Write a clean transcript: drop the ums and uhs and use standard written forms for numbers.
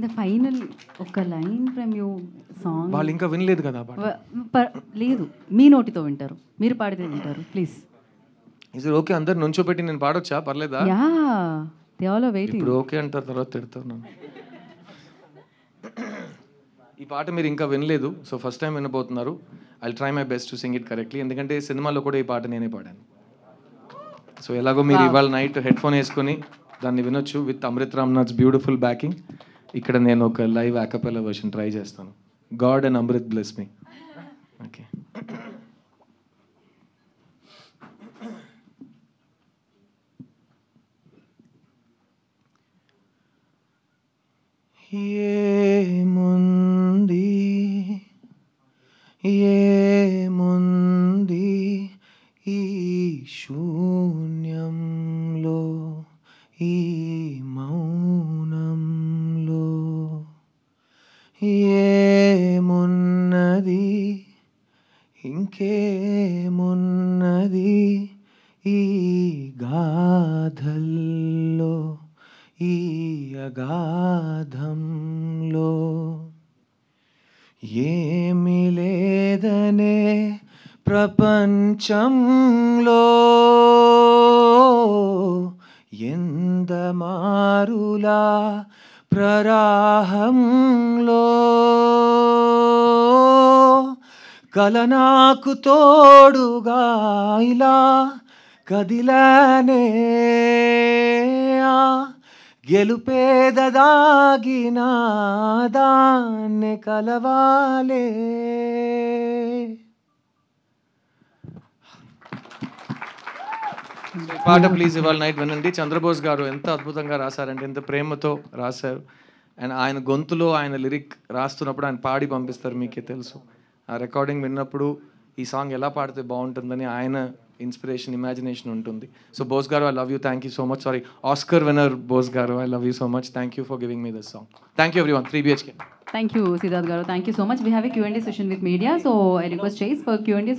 అంటే ఫైనల్ ఒక line from you song వాళ్ళు ఇంకా వినలేదు కదా లేదు, మీ నోటితో వింటారు, మీరు పాడితే వింటారు ప్లీజ్. Is it okay? అందరు నుంచోబెట్టి నేను పాడొచ్చా? పర్లేదా? Yeah, they all are waiting. ఇప్పుడు ఓకే అంటారు, తర్వాత తిడుతున్నాను. ఈ పాట మీరు ఇంకా వినలేదు, సో ఫస్ట్ టైం వినబోతున్నారు. I try my best to sing it correctly, ఎందుకంటే సినిమాలో కూడా ఈ పాట నేనే పాడాను. సో ఎలాగో మీరు ఇవాళ నైట్ హెడ్ ఫోన్ వేసుకొని దాన్ని వినొచ్చు with Amrit Ramnath's beautiful backing. ఇక్కడ నేను ఒక లైవ్ యాకపెల్లా వర్షన్ ట్రై చేస్తాను. God and Amrit bless me. Okay. ఏముంది ఏముంది ఈ శూన్యంలో, ఈ మౌనంలో, ఏమున్నది ఇంకేమున్నది ఈ గాథల్లో, ఈ అగాధంలో. ఏమి లేదనే ప్రపంచంలో ఎందమారులా ప్రరాహంలో కల నాకు తోడుగా ఇలా కదిలానే గెలుపేదదాగిన దాన్ని కలవాలే. పాట ప్లీజ్ ఇవాళ నైట్ వినండి. చంద్రబోస్ గారు ఎంత అద్భుతంగా రాశారంటే, ఎంత ప్రేమతో రాశారు. అండ్ ఆయన గొంతులో ఆయన లిరిక్ రాస్తున్నప్పుడు ఆయన పాడి పంపిస్తారు, మీకే తెలుసు. ఆ రికార్డింగ్ విన్నప్పుడు ఈ సాంగ్ ఎలా పాడితే బాగుంటుందని ఆయన ఇన్స్పిరేషన్, ఇమాజినేషన్ ఉంటుంది. సో బోస్ గారు, I love you, thank you so much. Sorry, Oscar winner Bose గారు, I love you so much. Thank you for giving me this song. Thank you everyone. 3 BHK. Thank you, Siddharth garu. Thank you so much. We have a Q&A session with media, so I request Chase for Q&A.